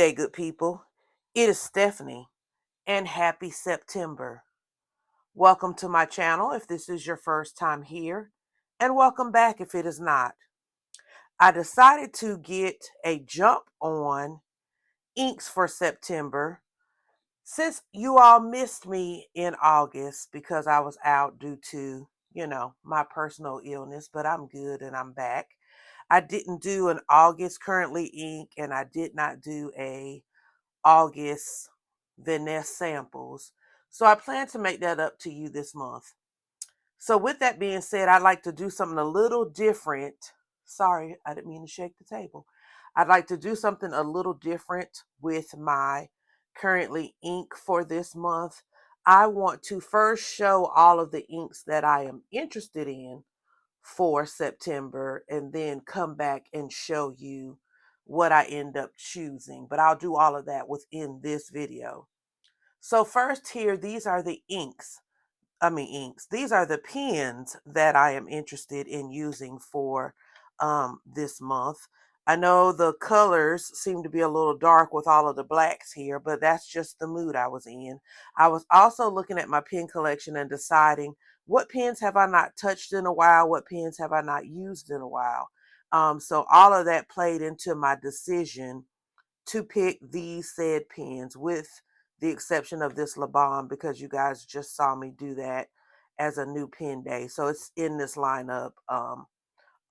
day, good people. It is Stephanie, and happy September. Welcome to my channel if this is your first time here, and welcome back if it is not. I decided to get a jump on inks for September since you all missed me in August because I was out due to, my personal illness, but I'm good and I'm back. I didn't do an August currently ink, and I did not do a August Venice samples. So I plan to make that up to you this month. So with that being said, I'd like to do something a little different. Sorry, I didn't mean to shake the table. I'd like to do something a little different with my currently ink for this month. I want to first show all of the inks that I am interested in for September and then come back and show you what I end up choosing. But I'll do all of that within this video. So first here, these are the inks. These are the pens that I am interested in using for this month. I know the colors seem to be a little dark with all of the blacks here, but that's just the mood I was in. I was also looking at my pen collection and deciding what pens have I not touched in a while, what pens have I not used in a while. So all of that played into my decision to pick these said pens, with the exception of this Laban, because you guys just saw me do that as a new pen day. So it's in this lineup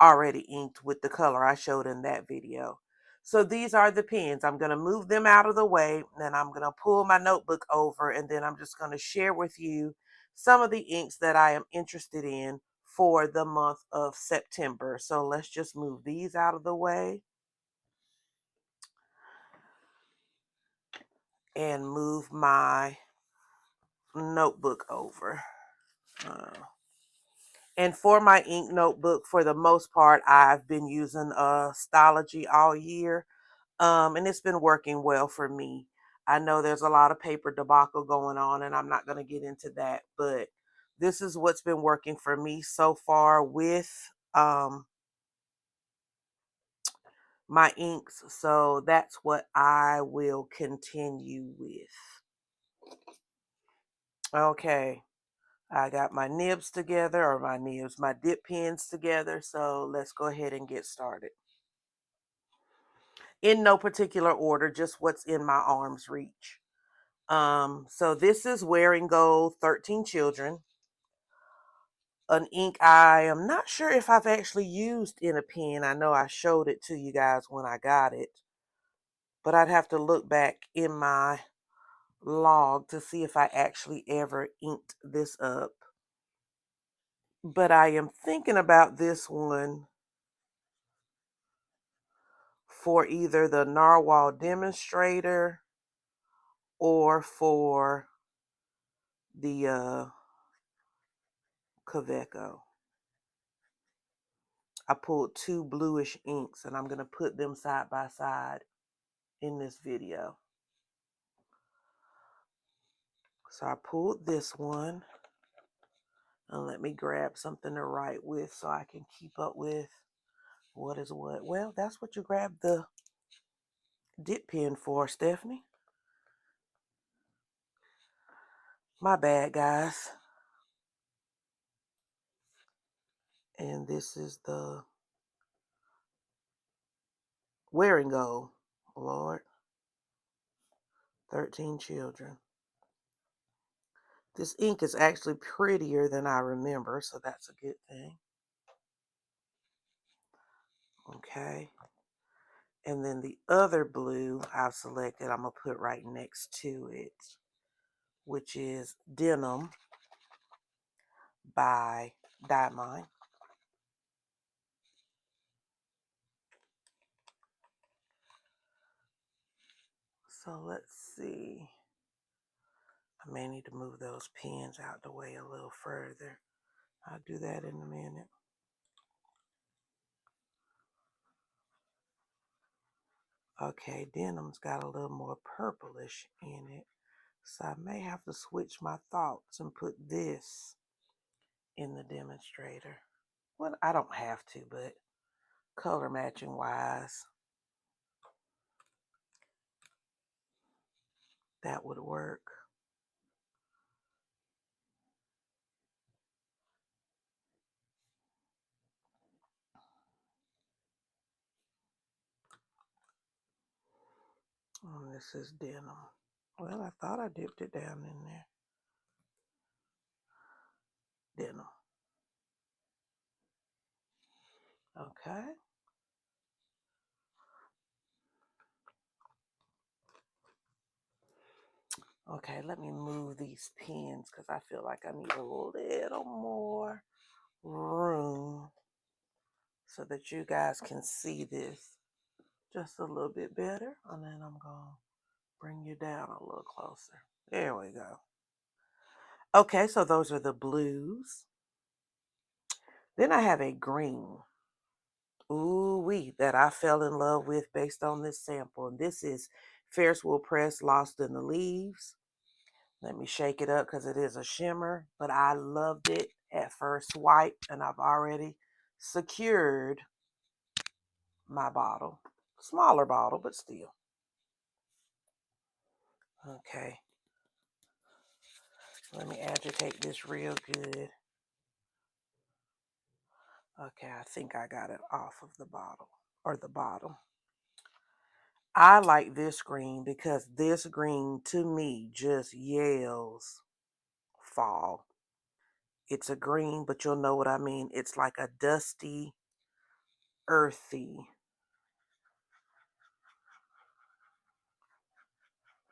already inked with the color I showed in that video. So these are the pens. I'm going to move them out of the way, and I'm going to pull my notebook over, and then I'm just going to share with you some of the inks that I am interested in for the month of September. So let's just move these out of the way and move my notebook over. And for my ink notebook, for the most part, I've been using Stalogy all year, and it's been working well for me. I know there's a lot of paper debacle going on, and I'm not going to get into that, but this is what's been working for me so far with my inks. So that's what I will continue with. Okay. I got my nibs together, or my dip pens together. So let's go ahead and get started. In no particular order, just what's in my arm's reach. So this is Wearing Gold 13 Children, an ink I am not sure if I've actually used in a pen. I know I showed it to you guys when I got it, but I'd have to look back in my log to see if I actually ever inked this up. But I am thinking about this one for either the Narwhal Demonstrator or for the Kaweco. I pulled two bluish inks, and I'm going to put them side by side in this video. So I pulled this one, and let me grab something to write with so I can keep up with what is what. Well, that's what you grab the dip pen for, Stephanie. My bad, guys. And this is the Wearing Gold, Lord. 13 Children. This ink is actually prettier than I remember, so that's a good thing. Okay. And then the other blue I've selected, I'm going to put right next to it, which is Denim by Diamine. So let's see. I may need to move those pens out the way a little further. I'll do that in a minute. Okay, Denim's got a little more purplish in it, so I may have to switch my thoughts and put this in the Demonstrator. Well, I don't have to, but color matching wise. that would work. Oh, this is denim. Well, I thought I dipped it down in there. Denim. Okay. Okay, let me move these pins because I feel like I need a little more room so that you guys can see this just a little bit better. And then I'm going to bring you down a little closer. There we go. Okay, so those are the blues. Then I have a green. Ooh-wee, that I fell in love with based on this sample. And this is Ferris Wheel Press Lost in the Leaves. Let me shake it up because it is a shimmer, but I loved it at first swipe, and I've already secured my bottle. Smaller bottle, but still. Okay. Let me agitate this real good. Okay, I think I got it off of the bottle, or the bottom. I like this green because this green to me just yells fall. It's a green, but you'll know what I mean. It's like a dusty, earthy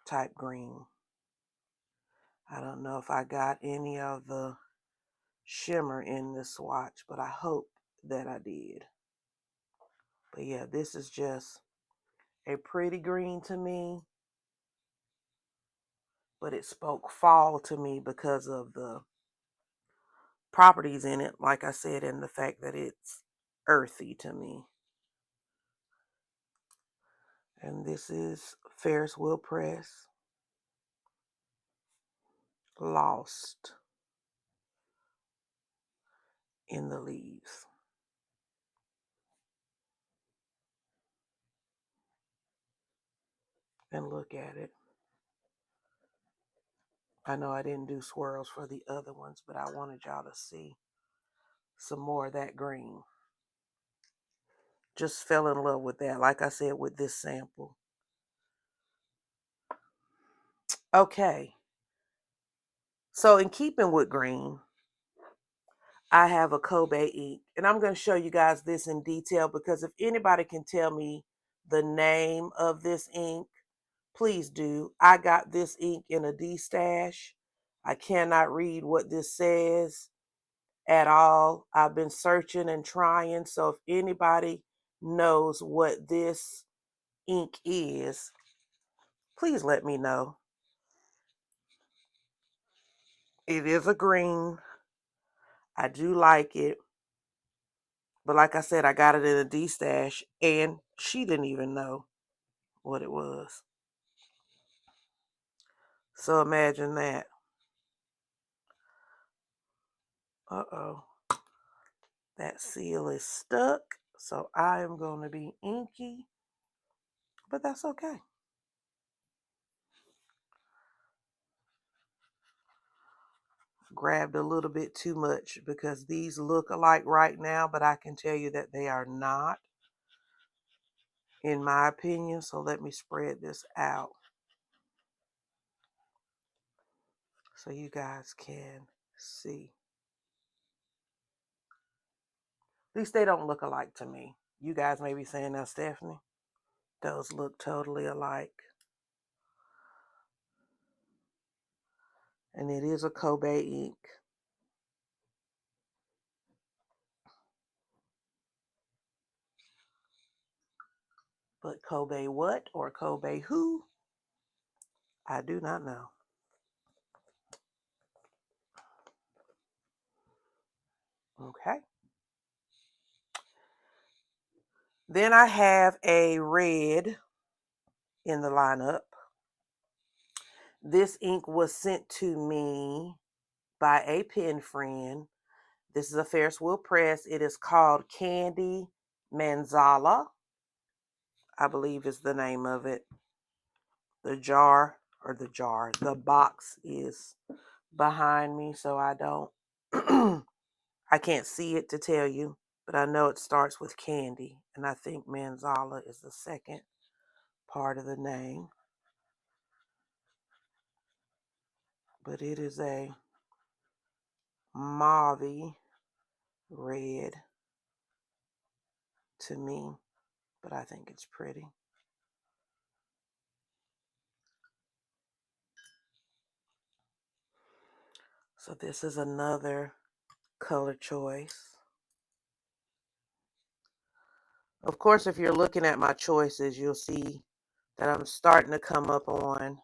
type green. I don't know if I got any of the shimmer in this swatch, but I hope that I did. But yeah, this is just a pretty green to me, but it spoke fall to me because of the properties in it, like I said, and the fact that it's earthy to me. And this is Ferris Wheel Press Lost in the Leaves. And look at it. I know I didn't do swirls for the other ones, but I wanted y'all to see some more of that green. Just fell in love with that, like I said, with this sample. Okay. So in keeping with green, I have a Kobe ink. And I'm going to show you guys this in detail because if anybody can tell me the name of this ink, please do. I got this ink in a D-stash. I cannot read what this says at all. I've been searching and trying. So if anybody knows what this ink is, please let me know. It is a green. I do like it. But like I said, I got it in a D-stash and she didn't even know what it was. So imagine that. Uh-oh. That seal is stuck. So I am going to be inky. But that's okay. Grabbed a little bit too much because these look alike right now, but I can tell you that they are not, in my opinion. So let me spread this out so you guys can see. At least they don't look alike to me. You guys may be saying, now, Stephanie, those look totally alike. And it is a Kobe ink. But Kobe what or Kobe who? I do not know. Okay. Then I have a red in the lineup. This ink was sent to me by a pen friend. This is a Ferris Wheel Press. It is called Candy Manzala, I believe is the name of it. The jar or the jar. The box is behind me, so I don't, I can't see it to tell you, but I know it starts with candy, and I think Manzala is the second part of the name. But it is a mauve red to me, but I think it's pretty. So this is another color choice. Of course, if you're looking at my choices, you'll see that I'm starting to come up on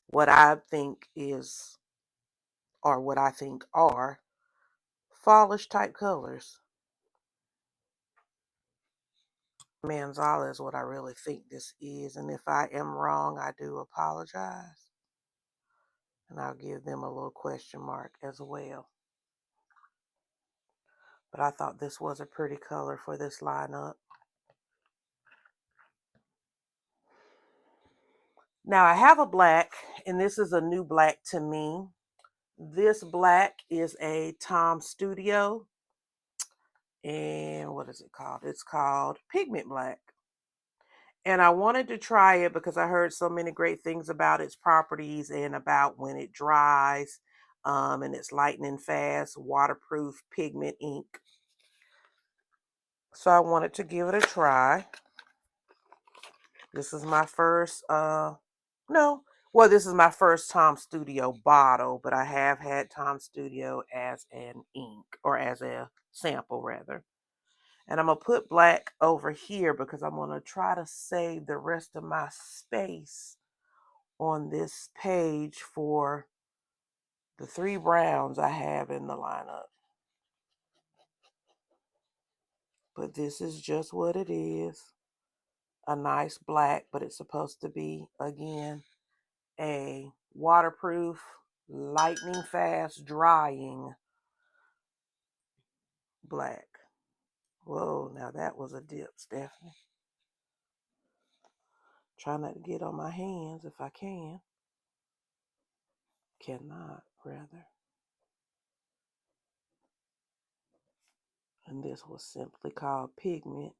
what I think is, or what I think are, fallish type colors. Manzala is what I really think this is, and if I am wrong, I do apologize. And I'll give them a little question mark as well. But I thought this was a pretty color for this lineup. Now I have a black, and this is a new black to me. This black is a Tom Studio. And what is it called? It's called Pigment Black. And I wanted to try it because I heard so many great things about its properties and about when it dries. And it's lightning fast, waterproof pigment ink. So I wanted to give it a try. This is my first, this is my first Tom Studio bottle, but I have had Tom Studio as an ink, or as a sample rather. And I'm going to put black over here because I'm going to try to save the rest of my space on this page for the 3 browns I have in the lineup. But this is just what it is. A nice black, but it's supposed to be, again, a waterproof, lightning fast, drying black. Whoa, now that was a dip, Stephanie. Try not to get on my hands if I can. Cannot, rather. And this was simply called Pigment.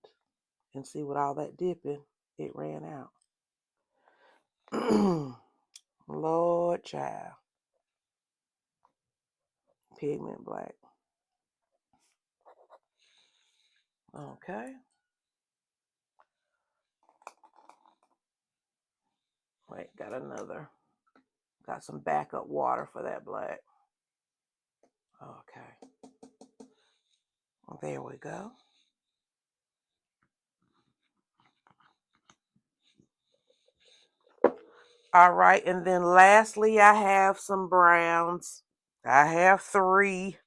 And see, with all that dipping, it ran out. Lord child. Pigment Black. Okay. Wait, got another. Got some backup water for that black. Okay. There we go. All right, and then lastly, I have some browns. I have 3.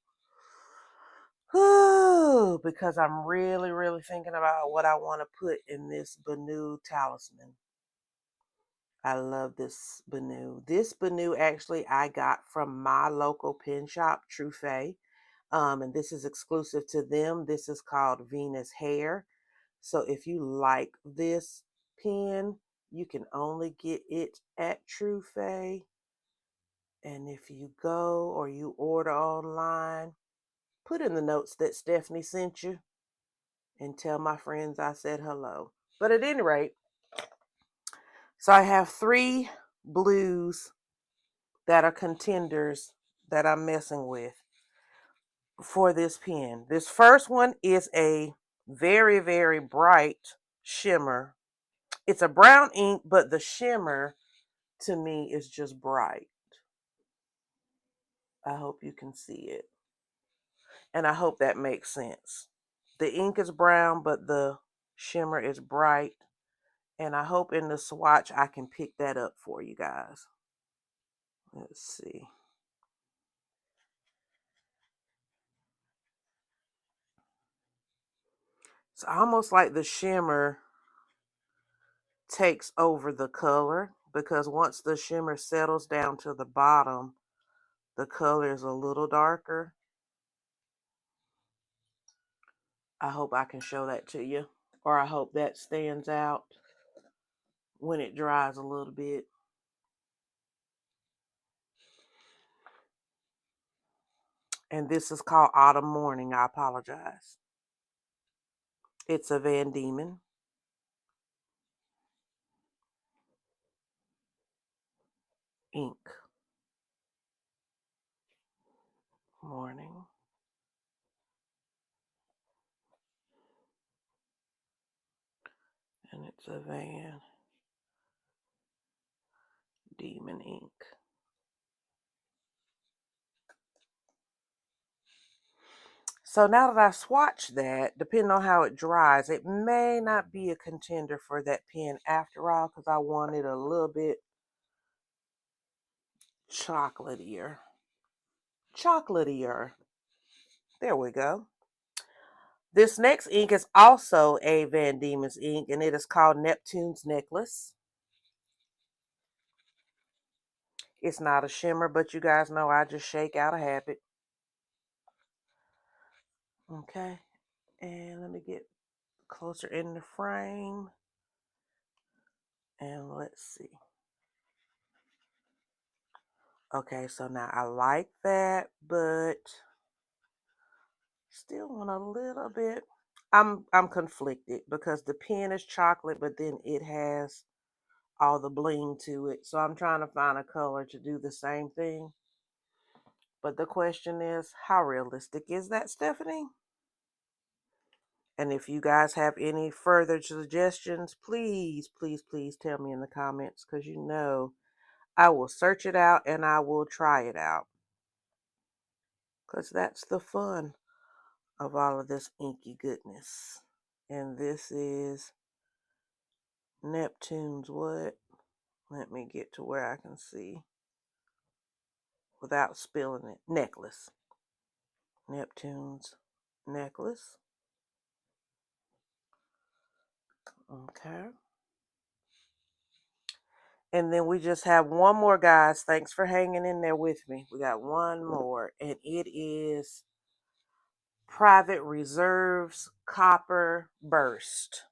Whew, because I'm really, really thinking about what I want to put in this Benu talisman. I love this Benu. This Benu actually I got from my local pen shop, True Fae. And this is exclusive to them. This is called Venus Hair. So if you like this pen, you can only get it at True Fae. And if you go or you order online, put in the notes that Stephanie sent you and tell my friends I said hello. But at any rate, so I have 3 blues that are contenders that I'm messing with for this pen. This first one is a very, very bright shimmer. It's a brown ink, but the shimmer to me is just bright. I hope you can see it. And I hope that makes sense. The ink is brown, but the shimmer is bright. And I hope in the swatch I can pick that up for you guys. Let's see. It's almost like the shimmer takes over the color, because once the shimmer settles down to the bottom, the color is a little darker. I hope I can show that to you, or I hope that stands out when it dries a little bit. And this is called Autumn Morning. I apologize. It's a Van Diemen ink. Morning. And it's a Van Diemen ink. So now that I've swatched that, depending on how it dries, it may not be a contender for that pen after all, because I want it a little bit chocolatier. Chocolatier. There we go. This next ink is also a Van Diemen's ink, and it is called Neptune's Necklace. It's not a shimmer, but you guys know I just shake out a habit. Okay, and let me get closer in the frame. And let's see. Okay, so now I like that, but still want a little bit. I'm conflicted because the pen is chocolate, but then it has all the bling to it. So I'm trying to find a color to do the same thing. But the question is, how realistic is that, Stephanie? And if you guys have any further suggestions, please, please, please tell me in the comments, because you know I will search it out and I will try it out. Because that's the fun of all of this inky goodness. And this is Neptune's what? Let me get to where I can see without spilling it. Necklace. Neptune's necklace. Okay. And then we just have one more, guys. Thanks for hanging in there with me. We got one more, and it is Private Reserves Copper Burst.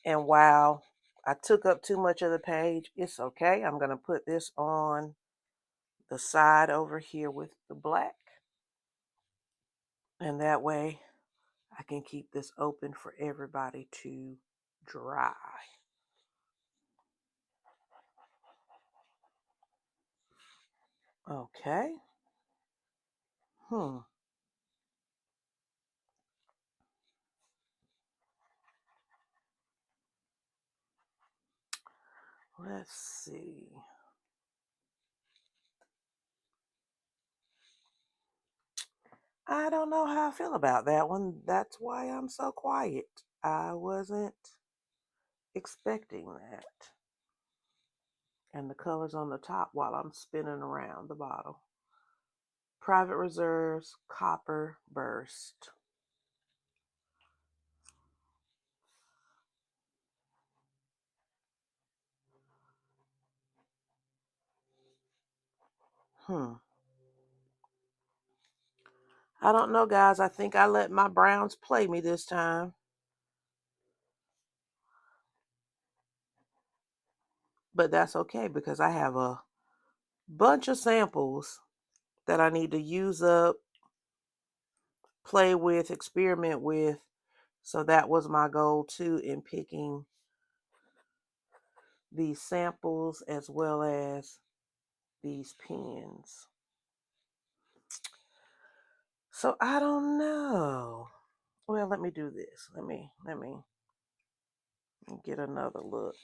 And while I took up too much of the page, it's okay. I'm going to put this on the side over here with the black. And that way I can keep this open for everybody to dry. Okay. Let's see. I don't know how I feel about that one. That's why I'm so quiet. I wasn't expecting that. And the colors on the top while I'm spinning around the bottle. Private Reserves Copper Burst. I don't know, guys. I think I let my browns play me this time. But that's okay because I have a bunch of samples that I need to use up, play with, experiment with. So that was my goal too in picking these samples as well as these pens. So I don't know. Well, let me do this. Let me get another look.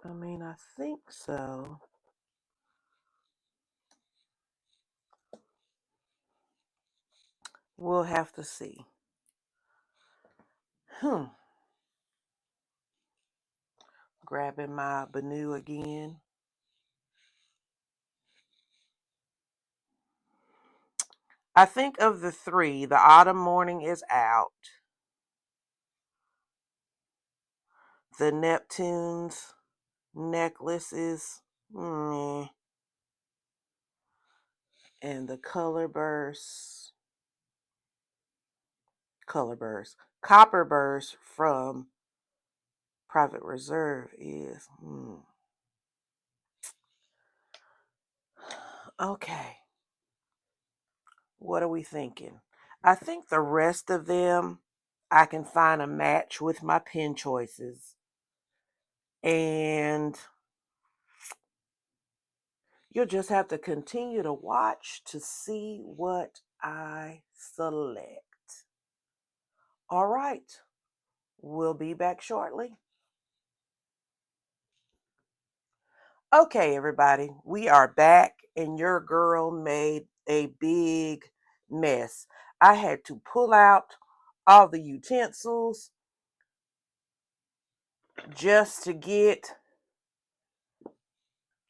I mean, I think so. We'll have to see. Grabbing my Benu again. I think of the three, the Autumn Morning is out. The Neptune's necklace is meh. And the Copper Burst from Private Reserve is. Okay. What are we thinking? I think the rest of them, I can find a match with my pen choices. And you'll just have to continue to watch to see what I select. All right. We'll be back shortly. Okay, everybody, we are back, and your girl made a big mess. I had to pull out all the utensils just to get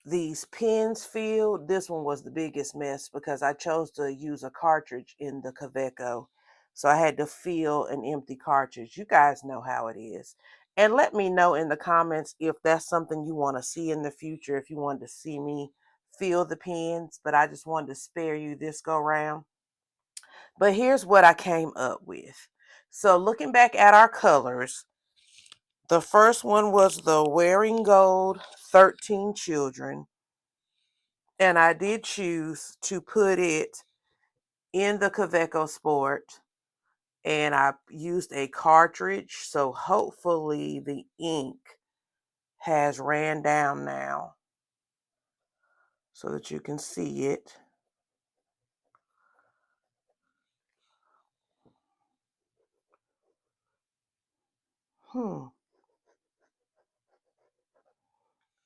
these pins filled. This one was the biggest mess because I chose to use a cartridge in the Kaweco. So I had to fill an empty cartridge. You guys know how it is. And let me know in the comments if that's something you want to see in the future, if you want to see me fill the pins. But I just wanted to spare you this go round. But here's what I came up with. So looking back at our colors, the first one was the Wearing Gold 13 Children. And I did choose to put it in the Kaweco Sport. And I used a cartridge. So hopefully the ink has ran down now so that you can see it.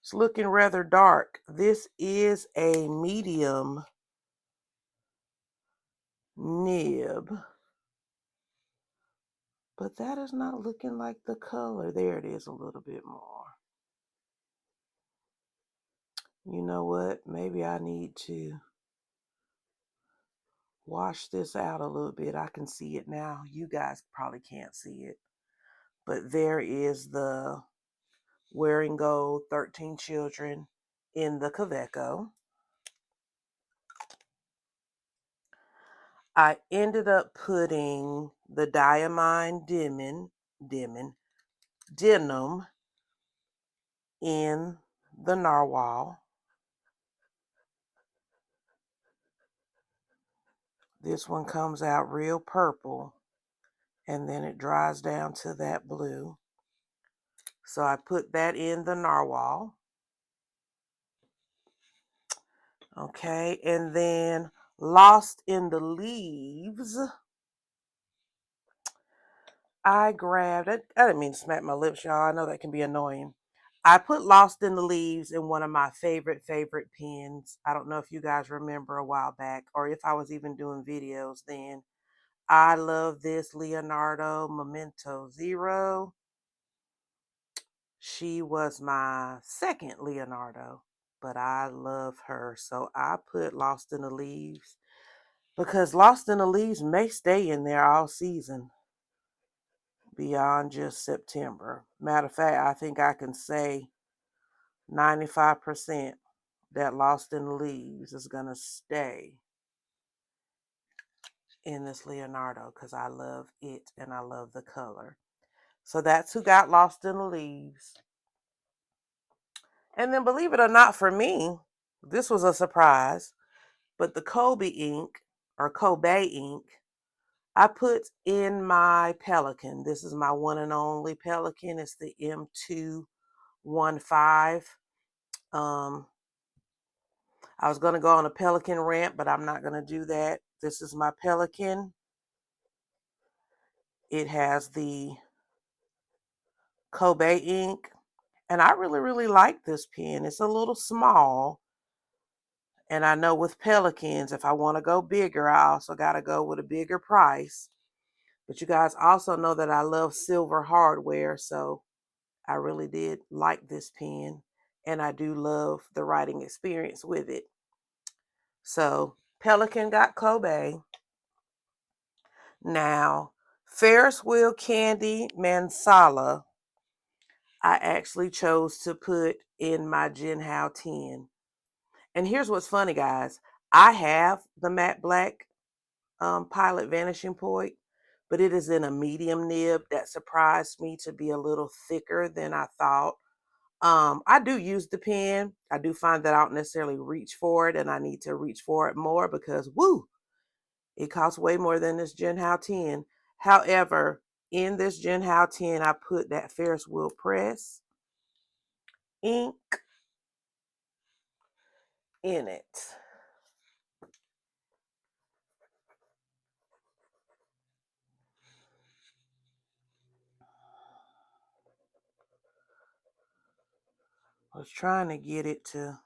It's looking rather dark. This is a medium nib. But that is not looking like the color. There it is a little bit more. You know what? Maybe I need to wash this out a little bit. I can see it now. You guys probably can't see it. But there is the Wearing Gold 13 Children in the Kaweco. I ended up putting the Diamine Denim in the Narwhal. This one comes out real purple, and then it dries down to that blue. So I put that in the Narwhal. Okay, and then Lost in the Leaves, I grabbed it. I didn't mean to smack my lips, y'all. I know that can be annoying. I put Lost in the Leaves in one of my favorite pens. I don't know if you guys remember a while back or if I was even doing videos then. I love this Leonardo Memento Zero. She was my second Leonardo, but I love her. So I put Lost in the Leaves because Lost in the Leaves may stay in there all season beyond just September. Matter of fact, I think I can say 95% that Lost in the Leaves is going to stay in this Leonardo because I love it and I love the color. So that's who got Lost in the Leaves. And then believe it or not, for me, this was a surprise, but the Kobe ink or Kobe ink, I put in my Pelikan. This is my one and only Pelikan. It's the M215. I was going to go on a Pelikan rant, but I'm not going to do that. This is my Pelikan. It has the Kobe ink. And I really, really like this pen. It's a little small. And I know with Pelikans, if I want to go bigger, I also got to go with a bigger price. But you guys also know that I love silver hardware. So I really did like this pen. And I do love the writing experience with it. So Pelikan got Kobe. Now, Ferris Wheel Candy Mansala, I actually chose to put in my Jinhao 10. And here's what's funny, guys. I have the matte black Pilot Vanishing Point, but it is in a medium nib that surprised me to be a little thicker than I thought. I do use the pen. I do find that I don't necessarily reach for it, and I need to reach for it more because, woo, it costs way more than this Jinhao 10. However, in this Jinhao 10, I put that Ferris Wheel Press ink in it. I was trying to get it to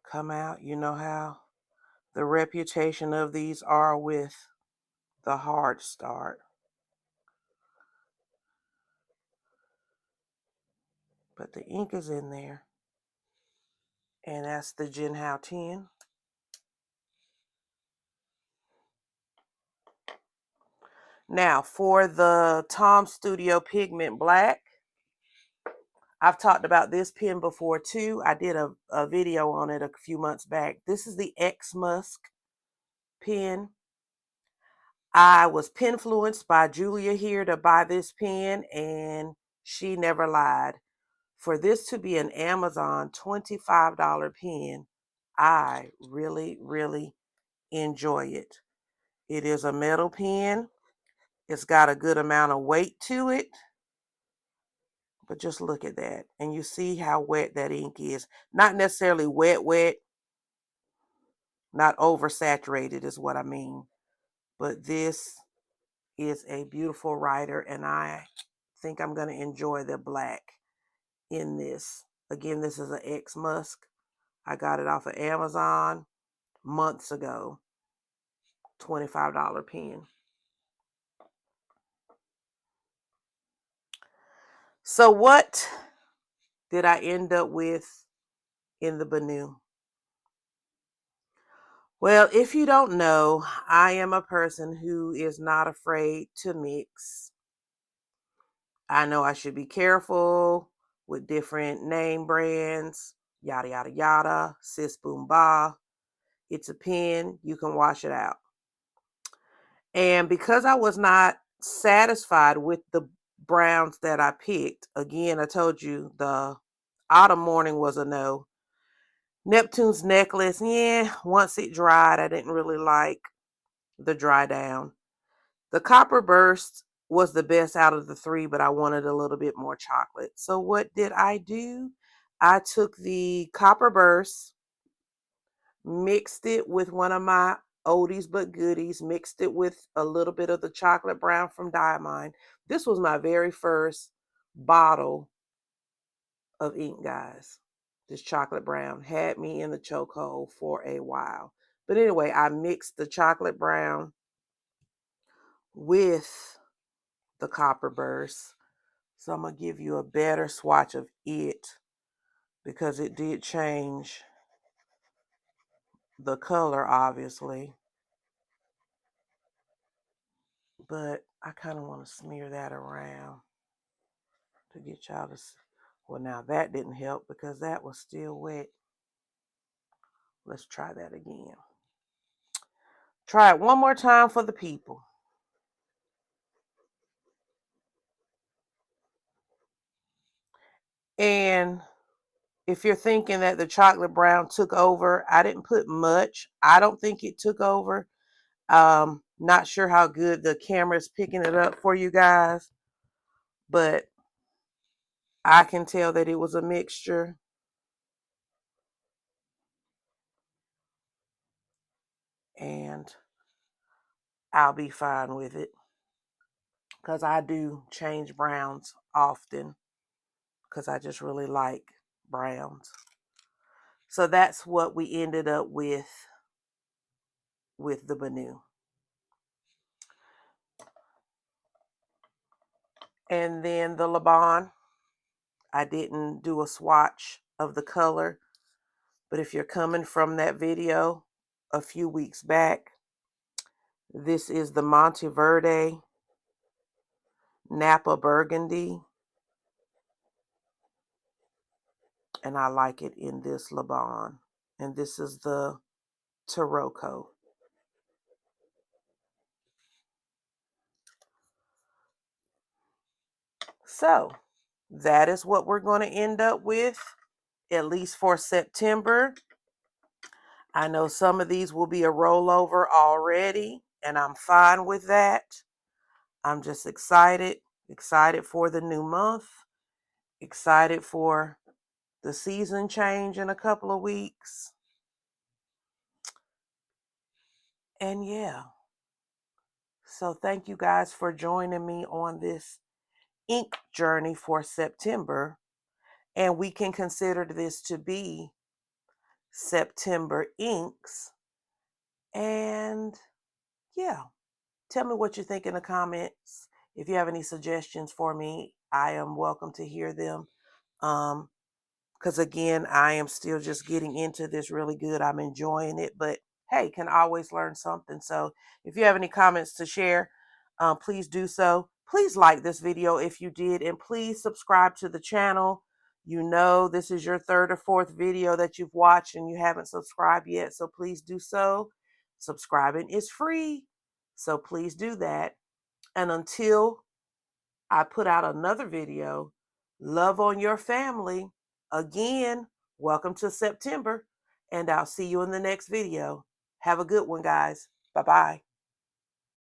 come out. You know how the reputation of these are with the hard start. But the ink is in there. And that's the Jinhao 10. Now, for the Tom Studio Pigment Black, I've talked about this pen before too. I did a video on it a few months back. This is the X Musk pen. I was penfluenced by Julia here to buy this pen, and she never lied. For this to be an Amazon $25 pen, I really, really enjoy it. It is a metal pen. It's got a good amount of weight to it. But just look at that. And you see how wet that ink is. Not necessarily wet, wet. Not oversaturated is what I mean. But this is a beautiful writer, and I think I'm going to enjoy the black in this. Again, this is an X Musk. I got it off of Amazon months ago. $25 pen. So what did I end up with in the Benu? Well, if you don't know, I am a person who is not afraid to mix. I know I should be careful with different name brands, yada, yada, yada, sis boom ba. It's a pen, you can wash it out. And because I was not satisfied with the browns that I picked, again, I told you the Autumn Morning was a no. Neptune's Necklace, yeah, once it dried, I didn't really like the dry down. The Copper Burst was the best out of the three, but I wanted a little bit more chocolate. So what did I do? I took the Copper Burst, mixed it with one of my oldies but goodies, mixed it with a little bit of the chocolate brown from Diamond. This was my very first bottle of ink, guys. This chocolate brown had me in the chokehold for a while. But anyway, I mixed the chocolate brown with the Copper Burst. So I'm going to give you a better swatch of it because it did change the color, obviously. But I kind of want to smear that around to get y'all to see. Well, now that didn't help because that was still wet. Let's try that again. Try it one more time for the people. And if you're thinking that the chocolate brown took over, I didn't put much. I don't think it took over. Not sure how good the camera is picking it up for you guys, but I can tell that it was a mixture. And I'll be fine with it because I do change browns often because I just really like browns. So that's what we ended up with the Benu. And then the Laban, I didn't do a swatch of the color, but if you're coming from that video a few weeks back, this is the Monteverde Napa Burgundy. And I like it in this Laban. And this is the Taroko. So that is what we're going to end up with, at least for September. I know some of these will be a rollover already, and I'm fine with that. I'm just excited for the new month, excited for the season change in a couple of weeks. And yeah, so thank you guys for joining me on this ink journey for September. And we can consider this to be September inks. And yeah, tell me what you think in the comments. If you have any suggestions for me, I am welcome to hear them. Because again, I am still just getting into this really good. I'm enjoying it, but hey, can always learn something. So if you have any comments to share, please do so. Please like this video if you did, and please subscribe to the channel. You know, this is your third or fourth video that you've watched and you haven't subscribed yet, so please do so. Subscribing is free, so please do that. And until I put out another video, love on your family. Again, welcome to September, and I'll see you in the next video. Have a good one, guys. Bye-bye.